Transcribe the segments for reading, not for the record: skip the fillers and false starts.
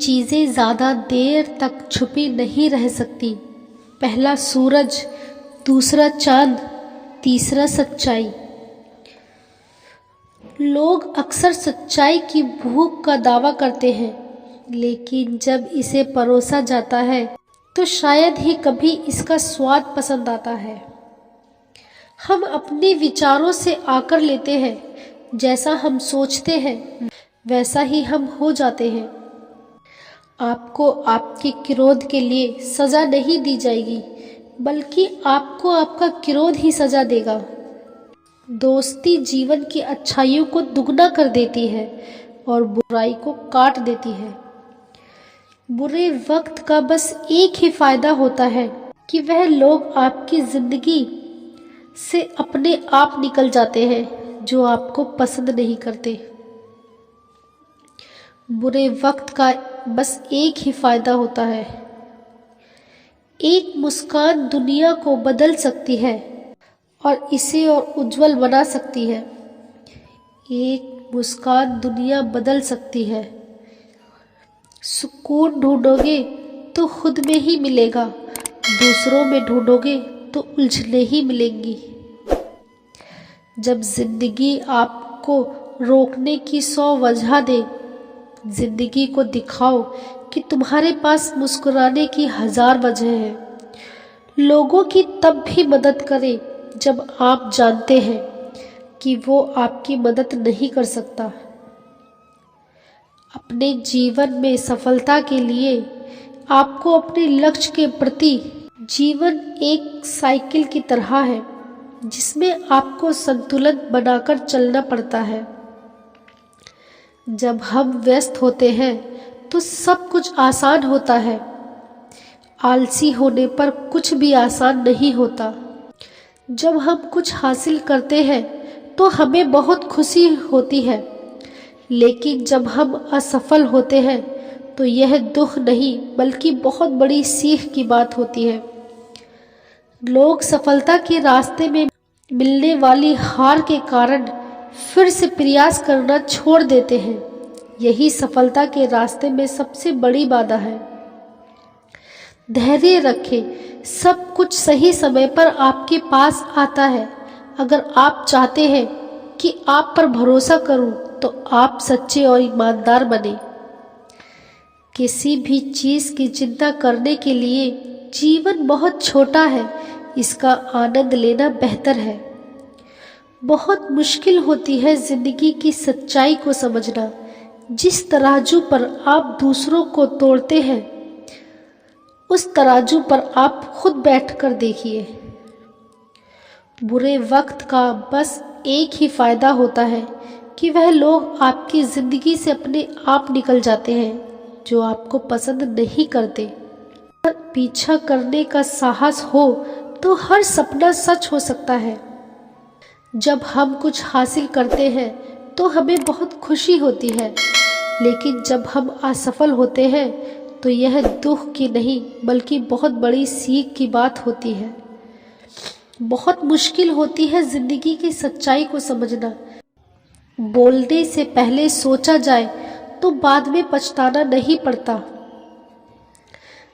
चीज़ें ज़्यादा देर तक छुपी नहीं रह सकती। पहला सूरज, दूसरा चांद, तीसरा सच्चाई। लोग अक्सर सच्चाई की भूख का दावा करते हैं, लेकिन जब इसे परोसा जाता है तो शायद ही कभी इसका स्वाद पसंद आता है। हम अपने विचारों से आकर लेते हैं, जैसा हम सोचते हैं वैसा ही हम हो जाते हैं। आपको आपके क्रोध के लिए सज़ा नहीं दी जाएगी, बल्कि आपको आपका क्रोध ही सज़ा देगा। दोस्ती जीवन की अच्छाइयों को दुगना कर देती है और बुराई को काट देती है। बुरे वक्त का बस एक ही फायदा होता है कि वह लोग आपकी जिंदगी से अपने आप निकल जाते हैं जो आपको पसंद नहीं करते। बुरे वक्त का बस एक ही फायदा होता है। एक मुस्कान दुनिया को बदल सकती है और इसे और उज्जवल बना सकती है। एक मुस्कान दुनिया बदल सकती है। सुकून ढूंढोगे तो खुद में ही मिलेगा, दूसरों में ढूंढोगे तो उलझने ही मिलेंगी। जब जिंदगी आपको रोकने की 100 वजह दे, जिंदगी को दिखाओ कि तुम्हारे पास मुस्कुराने की 1000 वजह हैं। लोगों की तब भी मदद करें जब आप जानते हैं कि वो आपकी मदद नहीं कर सकता। अपने जीवन में सफलता के लिए आपको अपने लक्ष्य के प्रति जीवन एक साइकिल की तरह है, जिसमें आपको संतुलन बनाकर चलना पड़ता है। जब हम व्यस्त होते हैं तो सब कुछ आसान होता है। आलसी होने पर कुछ भी आसान नहीं होता। जब हम कुछ हासिल करते हैं तो हमें बहुत खुशी होती है, लेकिन जब हम असफल होते हैं तो यह दुख नहीं बल्कि बहुत बड़ी सीख की बात होती है। लोग सफलता के रास्ते में मिलने वाली हार के कारण फिर से प्रयास करना छोड़ देते हैं। यही सफलता के रास्ते में सबसे बड़ी बाधा है। धैर्य रखें, सब कुछ सही समय पर आपके पास आता है। अगर आप चाहते हैं कि आप पर भरोसा करूं, तो आप सच्चे और ईमानदार बने। किसी भी चीज़ की चिंता करने के लिए जीवन बहुत छोटा है, इसका आनंद लेना बेहतर है। बहुत मुश्किल होती है जिंदगी की सच्चाई को समझना। जिस तराजू पर आप दूसरों को तोड़ते हैं, उस तराजू पर आप खुद बैठकर देखिए। बुरे वक्त का बस एक ही फायदा होता है कि वह लोग आपकी जिंदगी से अपने आप निकल जाते हैं जो आपको पसंद नहीं करते। अगर पीछा करने का साहस हो तो हर सपना सच हो सकता है। जब हम कुछ हासिल करते हैं तो हमें बहुत खुशी होती है, लेकिन जब हम असफल होते हैं तो यह दुख की नहीं बल्कि बहुत बड़ी सीख की बात होती है। बहुत मुश्किल होती है जिंदगी की सच्चाई को समझना। बोलने से पहले सोचा जाए तो बाद में पछताना नहीं पड़ता।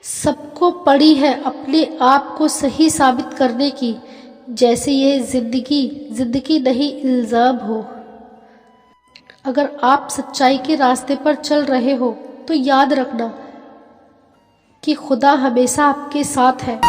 सबको पड़ी है अपने आप को सही साबित करने की, जैसे यह जिंदगी नहीं इल्जाम हो। अगर आप सच्चाई के रास्ते पर चल रहे हो तो याद रखना कि खुदा हमेशा आपके साथ है।